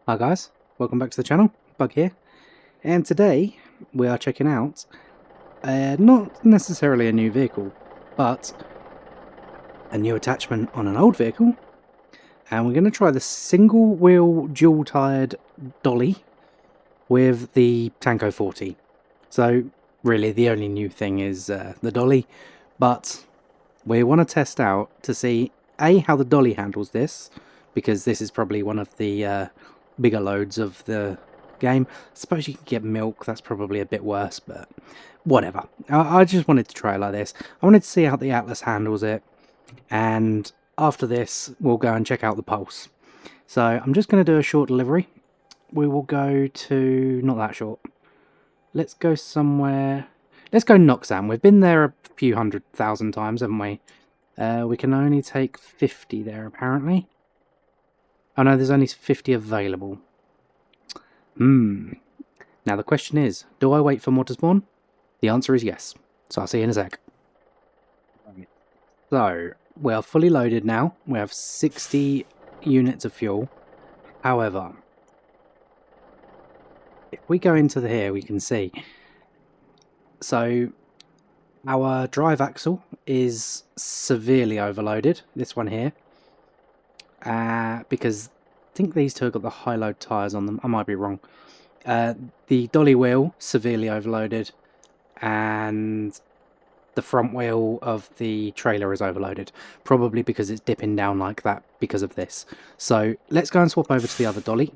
Hi guys, welcome back to the channel, Bug here, and today we are checking out not necessarily a new vehicle, but a new attachment on an old vehicle, and we're going to try the single wheel dual tired Dolly with the Tanko 40. So really the only new thing is the Dolly, but we want to test out to see how the Dolly handles this, because this is probably one of the bigger loads of the game. I suppose you can get milk, that's probably a bit worse, but whatever. I just wanted to try it like this. I wanted to see how the Atlas handles it, and after this we'll go and check out the Pulse. So I'm just going to do a short delivery. We will go to, not that short, let's go somewhere, let's go Noxam. We've been there a few 100,000 times, haven't we? We can only take 50 there apparently. Oh no, there's only 50 available. Now the question is, do I wait for mod to spawn? The answer is yes. So I'll see you in a sec. So, we are fully loaded now. We have 60 units of fuel. However, if we go into here, we can see. So, our drive axle is severely overloaded. This one here. Because I think these two have got the high load tyres on them. I might be wrong. The dolly wheel severely overloaded, and the front wheel of the trailer is overloaded, probably because it's dipping down like that because of this. So let's go and swap over to the other dolly.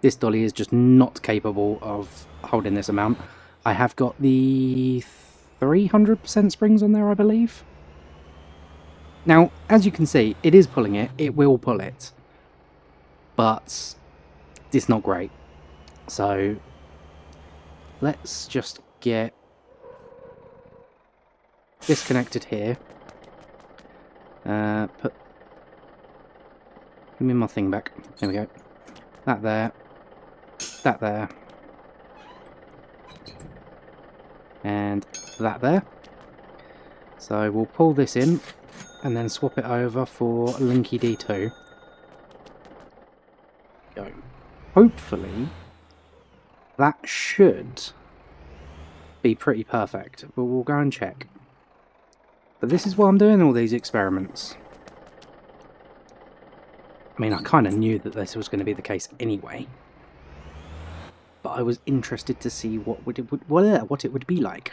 This dolly is just not capable of holding this amount. I have got the 300% springs on there, I believe. Now, as you can see, it is pulling it. It will pull it. But it's not great. So, let's just get disconnected here. Give me my thing back. There we go. That there. That there. And that there. So, we'll pull this in and then swap it over for Linky D2. Go. Hopefully, that should be pretty perfect, but we'll go and check. But this is why I'm doing all these experiments. I mean, I kind of knew that this was going to be the case anyway, but I was interested to see what it would be like.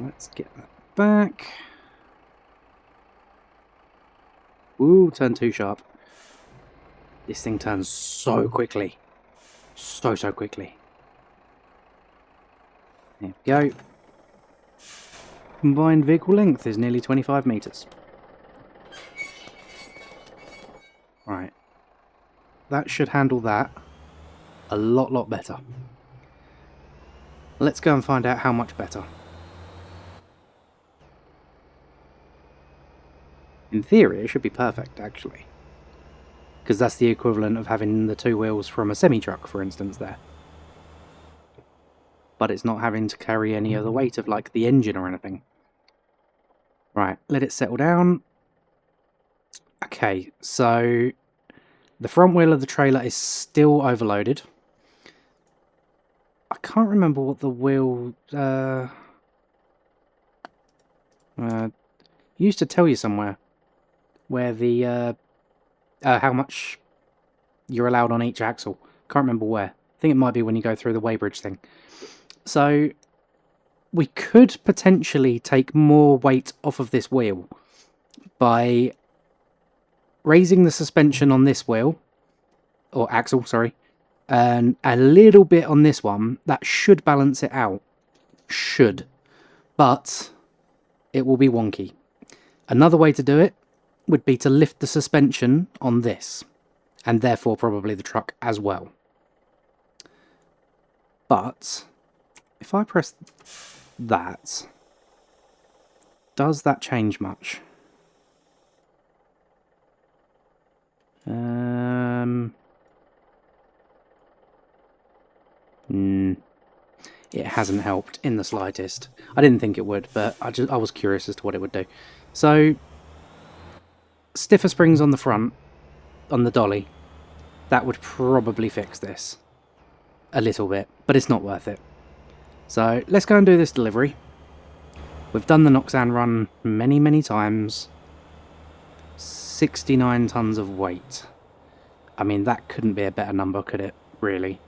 Let's get that back. Ooh, turn too sharp. This thing turns so quickly. So quickly. There we go. Combined vehicle length is nearly 25 meters. Right. That should handle that a lot better. Let's go and find out how much better. In theory, it should be perfect, actually. Because that's the equivalent of having the two wheels from a semi-truck, for instance, there. But it's not having to carry any other weight of, like, the engine or anything. Right, let it settle down. Okay, so the front wheel of the trailer is still overloaded. I can't remember what the wheel... used to tell you somewhere where the... how much you're allowed on each axle. Can't remember where. I think it might be when you go through the weighbridge thing. So, we could potentially take more weight off of this wheel by raising the suspension on this wheel, or axle, sorry, and a little bit on this one. That should balance it out. Should. But it will be wonky. Another way to do it would be to lift the suspension on this, and therefore probably the truck as well. But if I press that, does that change much? It hasn't helped in the slightest. I didn't think it would, but I was curious as to what it would do. So, stiffer springs on the front, on the dolly, that would probably fix this a little bit, but it's not worth it. So let's go and do this delivery. We've done the Noxan run many, many times. 69 tons of weight. I mean, that couldn't be a better number, could it? Really.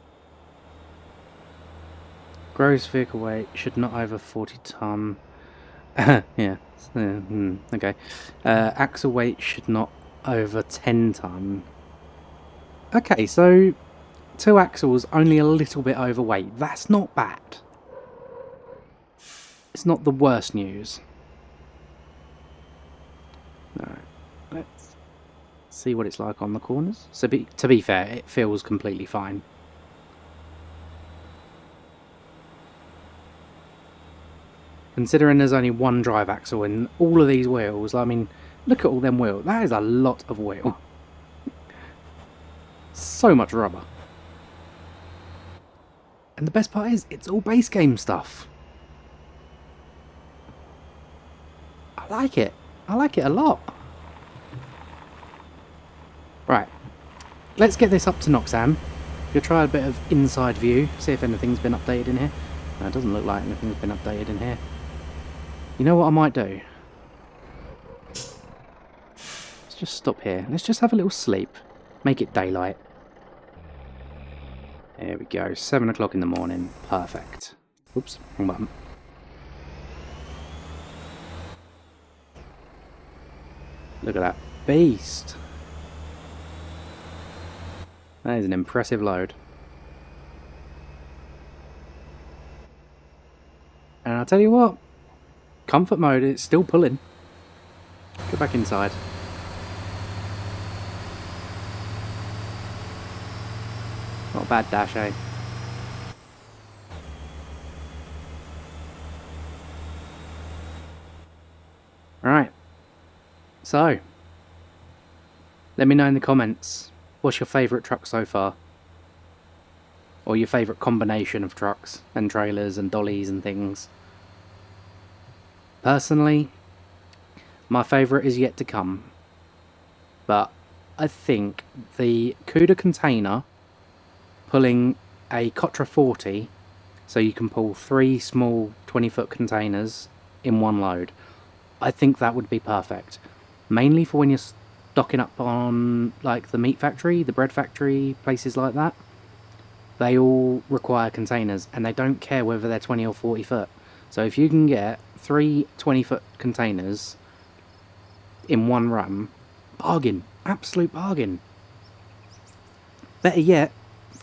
Gross vehicle weight should not over 40 ton. Yeah. Okay. Axle weight should not over 10 ton. Okay, so 2 axles, only a little bit overweight. That's not bad. It's not the worst news. No. Let's see what it's like on the corners. So to be fair, it feels completely fine. Considering there's only one drive axle in all of these wheels, I mean, look at all them wheels. That is a lot of wheel. So much rubber. And the best part is, it's all base game stuff. I like it. I like it a lot. Right. Let's get this up to Noxan. We'll try a bit of inside view, see if anything's been updated in here. No, it doesn't look like anything's been updated in here. You know what I might do? Let's just stop here. Let's just have a little sleep. Make it daylight. There we go. 7 o'clock in the morning. Perfect. Oops, wrong button. Look at that beast. That is an impressive load. And I'll tell you what, comfort mode, it's still pulling. Go back inside. Not a bad dash, eh? Alright. So, let me know in the comments, what's your favourite truck so far? Or your favourite combination of trucks and trailers and dollies and things. Personally, my favourite is yet to come. But I think the Cuda container pulling a Cotra 40, so you can pull 3 small 20-foot containers in one load, I think that would be perfect. Mainly for when you're stocking up on like the meat factory, the bread factory, places like that. They all require containers and they don't care whether they're 20 or 40 foot. So if you can get 3 20-foot containers in one run, bargain, absolute bargain. Better yet,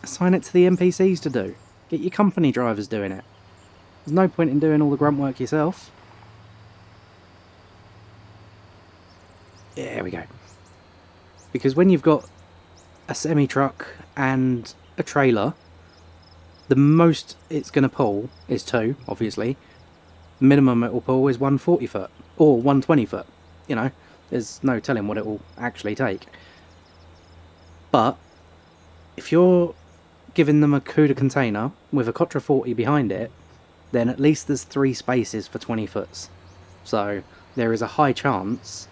assign it to the NPCs to do. Get your company drivers doing it. There's no point in doing all the grunt work yourself. There we go. Because when you've got a semi-truck and a trailer, the most it's going to pull is 2, obviously. The minimum it will pull is 140 foot or 120 foot. You know, there's no telling what it will actually take. But if you're giving them a Cuda container with a Cotra 40 behind it, then at least there's 3 spaces for 20 foots. So there is a high chance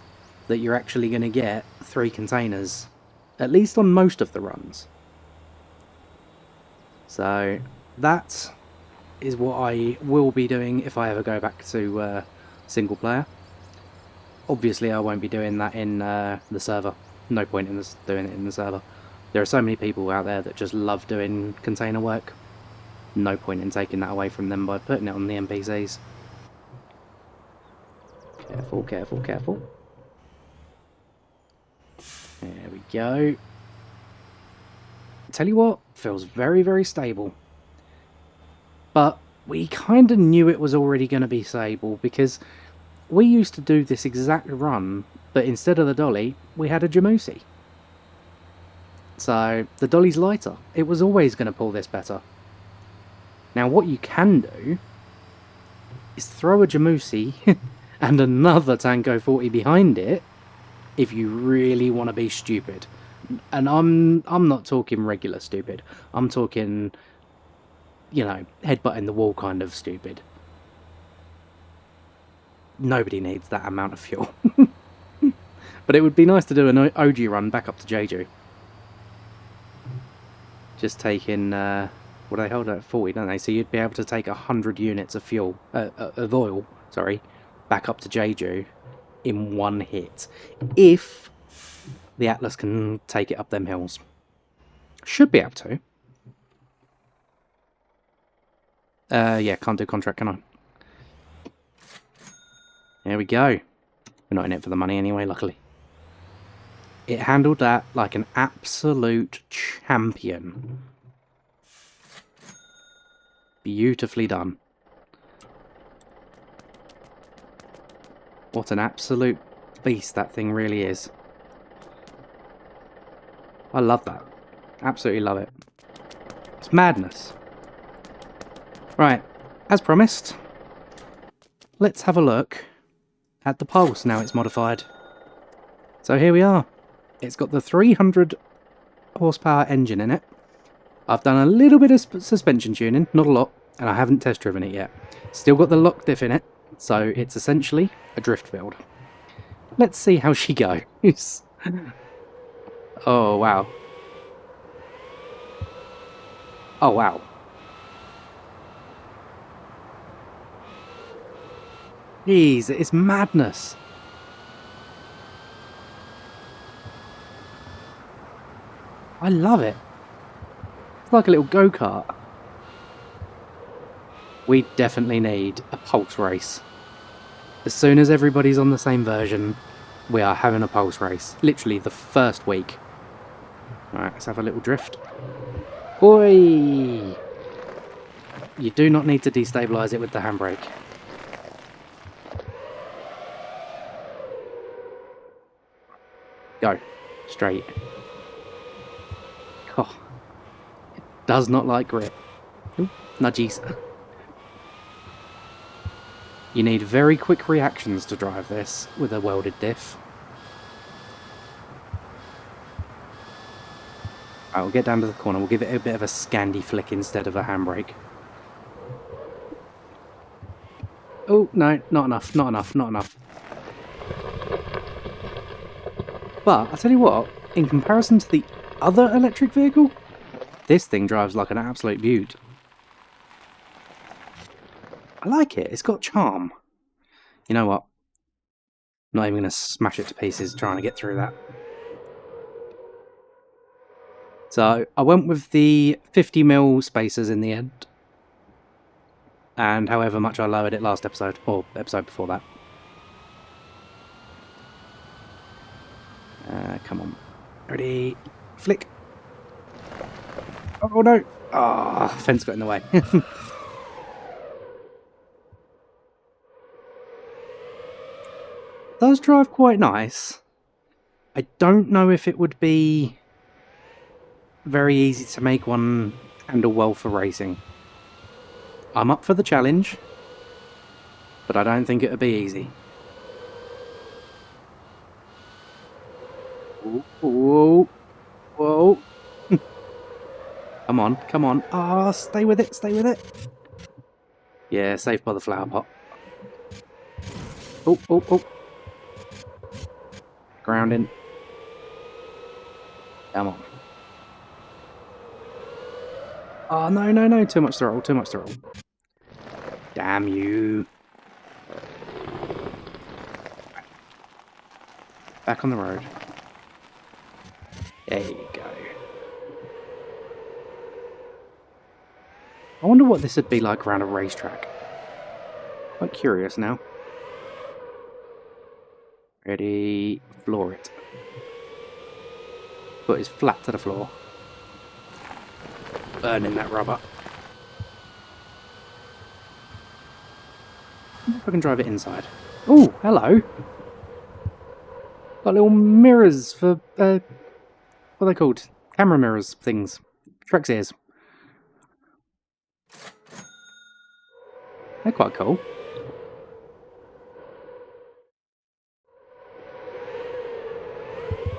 that you're actually going to get 3 containers, at least on most of the runs. So that is what I will be doing if I ever go back to single player. Obviously I won't be doing that in the server. No point in doing it in the server. There are so many people out there that just love doing container work. No point in taking that away from them by putting it on the NPCs. Careful, careful, careful. There we go. Tell you what, feels very, very stable. But we kind of knew it was already going to be stable because we used to do this exact run, but instead of the dolly, we had a Jamusi. So the dolly's lighter. It was always going to pull this better. Now what you can do is throw a Jamusi and another Tango 40 behind it if you really want to be stupid. And I'm not talking regular stupid. I'm talking, you know, headbutting the wall kind of stupid. Nobody needs that amount of fuel. But it would be nice to do an OG run back up to Jeju. just taking, what do they hold at 40, don't they? So you'd be able to take 100 units of fuel, of oil, sorry, back up to Jeju in one hit, if the Atlas can take it up them hills. Should be able to. Yeah, can't do contract, can I? There we go. We're not in it for the money anyway, luckily. It handled that like an absolute champion. Beautifully done. What an absolute beast that thing really is. I love that. Absolutely love it. It's madness. Right, as promised, let's have a look at the pulse now it's modified. So here we are. It's got the 300 horsepower engine in it. I've done a little bit of suspension tuning, not a lot, and I haven't test driven it yet. Still got the lock diff in it, so it's essentially a drift build. Let's see how she goes. Oh, wow. Oh, wow. Jeez, it's madness. I love it. It's like a little go-kart. We definitely need a pulse race. As soon as everybody's on the same version, we are having a pulse race. Literally the first week. Alright, let's have a little drift. Oi! You do not need to destabilise it with the handbrake. Go. Straight. Oh. It does not like grip. Ooh, nudgies. You need very quick reactions to drive this with a welded diff. Alright, we'll get down to the corner. We'll give it a bit of a Scandi flick instead of a handbrake. Oh, no, not enough, not enough, not enough. But, I'll tell you what, in comparison to the other electric vehicle, this thing drives like an absolute beaut. I like it, it's got charm. You know what? I'm not even going to smash it to pieces trying to get through that. So, I went with the 50mm spacers in the end. And however much I lowered it last episode, or episode before that. Come on. Ready? Flick. Oh no! Ah, oh, fence got in the way. Does drive quite nice. I don't know if it would be very easy to make one handle well for racing. I'm up for the challenge, but I don't think it would be easy. Whoa, whoa. Come on, come on. Ah, oh, stay with it, stay with it. Yeah, safe by the flower pot. Oh, oh, oh. Grounding. Come on. Oh, no, no, no. Too much throttle, too much throttle. Damn you. Back on the road. There you go. I wonder what this would be like around a racetrack. Quite curious now. Ready, floor it. Foot is flat to the floor. Burning that rubber. I wonder if I can drive it inside. Oh, hello. Got little mirrors for, what are they called? Camera mirrors things. Trex ears. They're quite cool.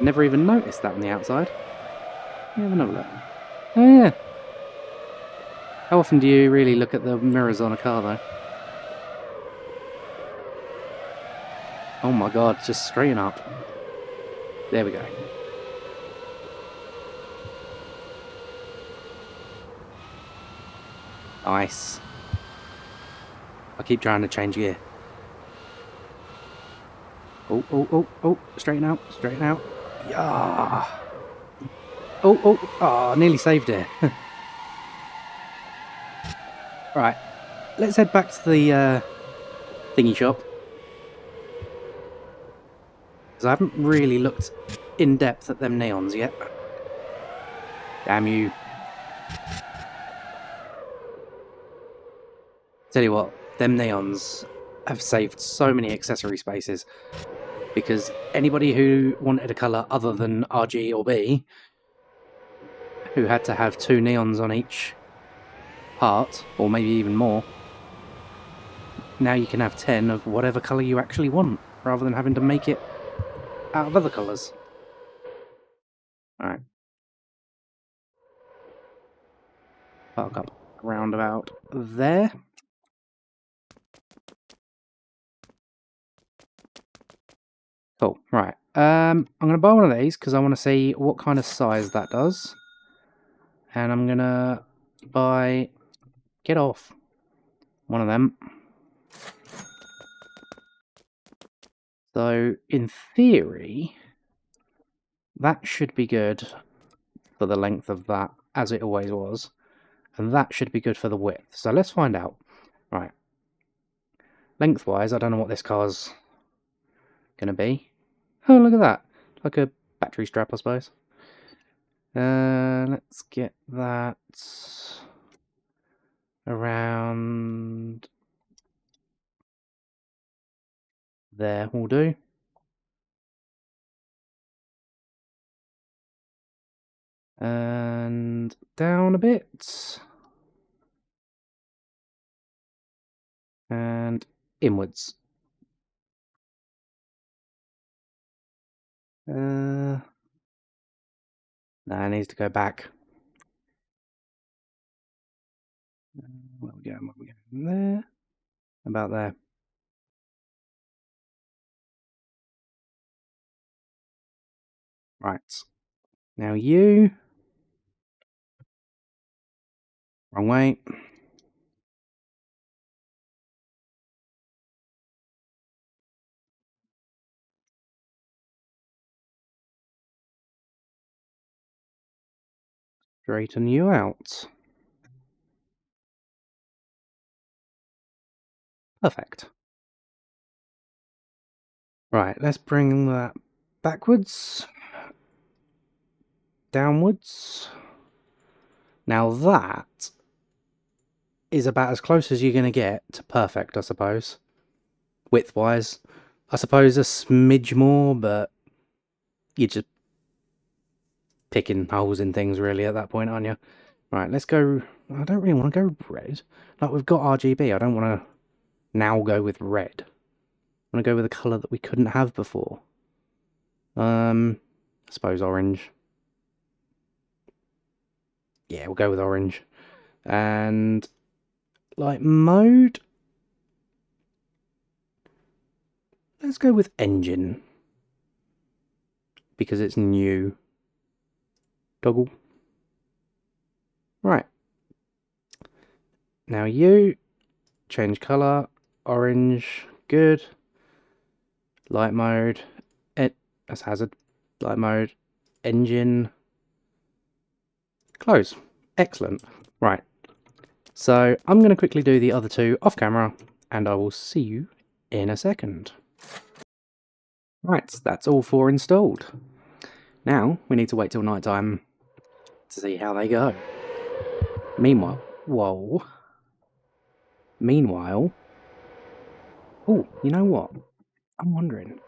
Never even noticed that on the outside. Let me have another look. Oh yeah. How often do you really look at the mirrors on a car though? Oh my god, just straighten up. There we go. Nice. I keep trying to change gear. Oh, oh, oh, oh, straighten out, straighten out. Yeah. Oh, oh, oh, nearly saved it. Right, let's head back to the thingy shop. Because I haven't really looked in depth at them neons yet. Damn you. Tell you what, them neons have saved so many accessory spaces. Because anybody who wanted a colour other than RG or B, who had to have 2 neons on each part, or maybe even more, now you can have 10 of whatever colour you actually want, rather than having to make it out of other colours. Alright. Park up round about there. Cool, right. I'm going to buy one of these because I want to see what kind of size that does. And I'm going to buy... Get off. One of them. So, in theory, that should be good for the length of that, as it always was. And that should be good for the width. So let's find out. Right. Lengthwise, I don't know what this car's going to be. Oh, look at that. Like a battery strap, I suppose. Let's get that around there will do. And down a bit. And inwards. No, it needs to go back. Where we going? Where we going? There. About there. Right. Now you. Wrong way. Straighten you out. Perfect. Right, let's bring that backwards. Downwards. Now that is about as close as you're going to get to perfect, I suppose. Width-wise. I suppose a smidge more, but you're just picking holes in things really at that point, aren't you? Right, let's go... I don't really want to go red. Like, we've got RGB. I don't want to now go with red. I want to go with a colour that we couldn't have before. I suppose orange. Yeah, we'll go with orange. And like mode, let's go with engine because it's new. Toggle. Right. Now you change color, orange, good. Light mode, that's hazard. Light mode, engine, close. Excellent. Right. So I'm going to quickly do the other two off camera and I will see you in a second. Right, that's all 4 installed. Now we need to wait till night time to see how they go. Meanwhile, whoa. Meanwhile, oh, you know what? I'm wondering.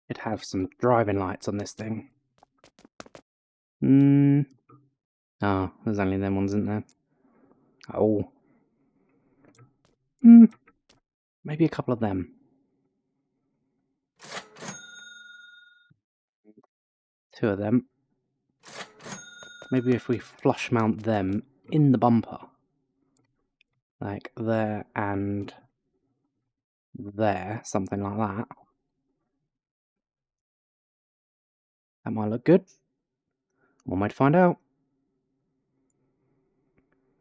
It'd have some driving lights on this thing. Oh, there's only them ones, isn't there? Oh. Maybe a couple of them. 2 of them. Maybe if we flush mount them in the bumper. Like there and there, something like that. That might look good. One way to find out.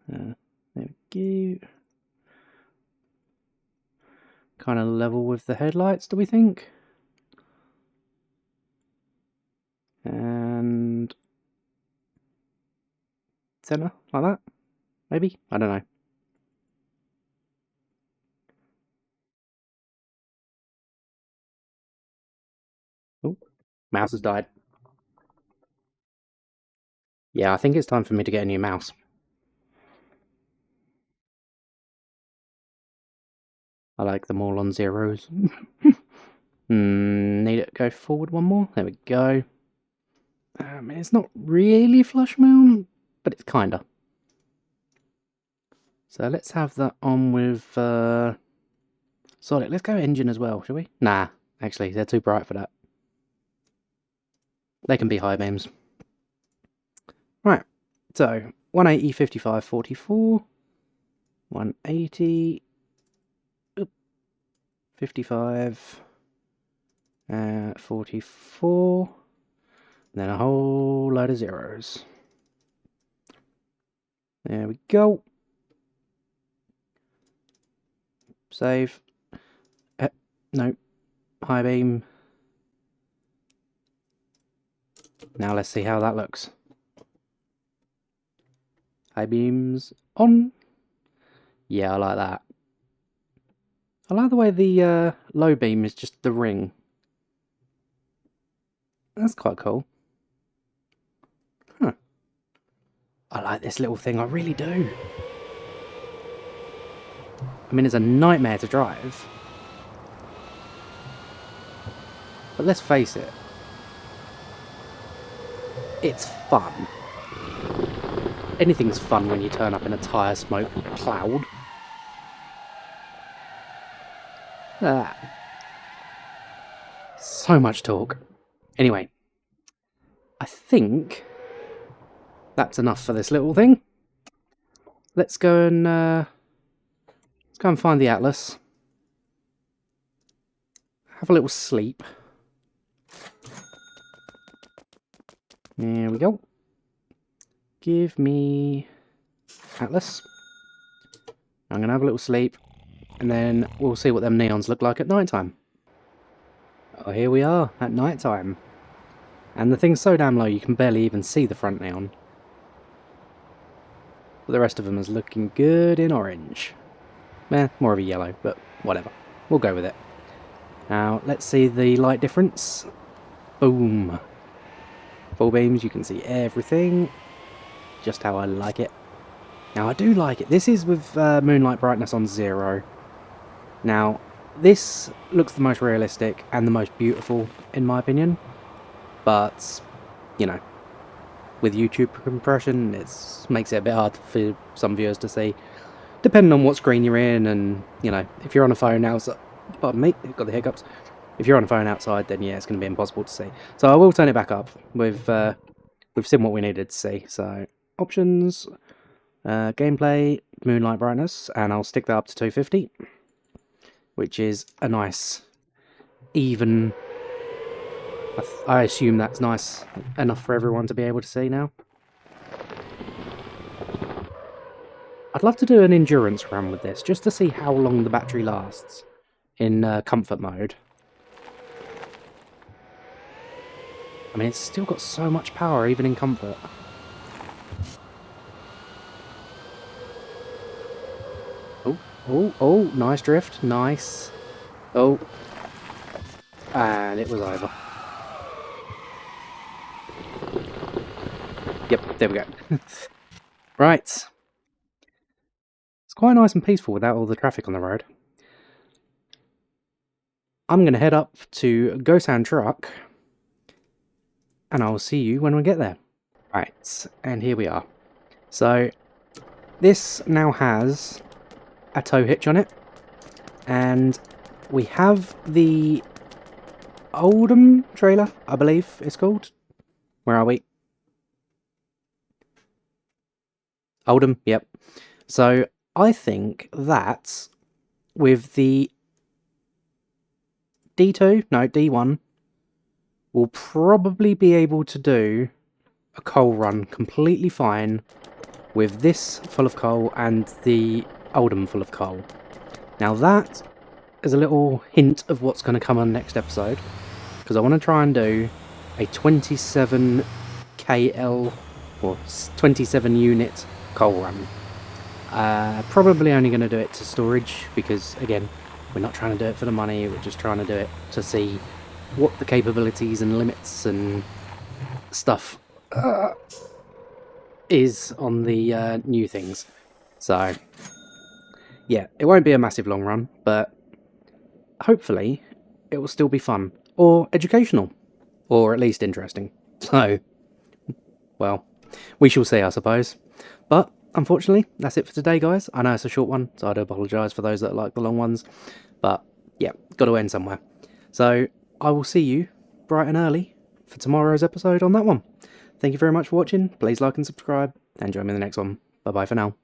There we go. Kind of level with the headlights, do we think? And center, like that? Maybe? I don't know. Oh, mouse has died. Yeah, I think it's time for me to get a new mouse. I like them all on zeros. Need it to go forward one more. There we go. It's not really flush mount, but it's kinda. So let's have that on with solid. Let's go engine as well, shall we? Nah, actually, they're too bright for that. They can be high beams. Right, so 180, 55, 44, 180, 55, 44, and then a whole load of zeros. There we go. Save. No. High beam. Now let's see how that looks. High beams on. Yeah, I like that. I like the way the low beam is just the ring. That's quite cool. Huh. I like this little thing, I really do. I mean, it's a nightmare to drive. But let's face it. It's fun. Anything's fun when you turn up in a tyre smoke cloud. Ah. So much talk. Anyway, I think that's enough for this little thing. Let's go and find the Atlas. Have a little sleep. There we go. Give me Atlas. I'm gonna have a little sleep, and then we'll see what them neons look like at night time. Oh, here we are at night time. And the thing's so damn low you can barely even see the front neon. But the rest of them is looking good in orange. More of a yellow, but whatever. We'll go with it. Now, let's see the light difference. Boom. Full beams, you can see everything. Just how I like it. Now, I do like it. This is with moonlight brightness on 0. Now, this looks the most realistic and the most beautiful, in my opinion. But, you know, with YouTube compression, it makes it a bit hard for some viewers to see. Depending on what screen you're in, and, you know, if you're on a phone outside... Pardon me, I've got the hiccups. If you're on a phone outside, then yeah, it's going to be impossible to see. So I will turn it back up. We've seen what we needed to see. So, options, gameplay, moonlight brightness, and I'll stick that up to 250. Which is a nice, even... I assume that's nice enough for everyone to be able to see now. I'd love to do an endurance run with this, just to see how long the battery lasts in comfort mode. I mean, it's still got so much power, even in comfort. Oh, nice drift, nice. Oh, and it was over. Yep, there we go. Right. It's quite nice and peaceful without all the traffic on the road. I'm going to head up to Gosan Truck, and I'll see you when we get there. Right, and here we are. So, this now has a tow hitch on it, and we have the Oldham trailer, I believe it's called. Where are we? Oldham, yep. So, I think that with the D2, no, D1, we'll probably be able to do a coal run completely fine with this full of coal and the Oldham full of coal. Now that is a little hint of what's going to come on next episode, because I want to try and do a 27 KL or 27 unit coal run. Probably only going to do it to storage, because again, we're not trying to do it for the money, we're just trying to do it to see what the capabilities and limits and stuff is on the new things. So yeah, it won't be a massive long run, but hopefully it will still be fun, or educational, or at least interesting. So, well, we shall see, I suppose. But unfortunately, that's it for today, guys. I know it's a short one, so I do apologise for those that like the long ones. But yeah, got to end somewhere. So I will see you bright and early for tomorrow's episode on that one. Thank you very much for watching. Please like and subscribe, and join me in the next one. Bye bye for now.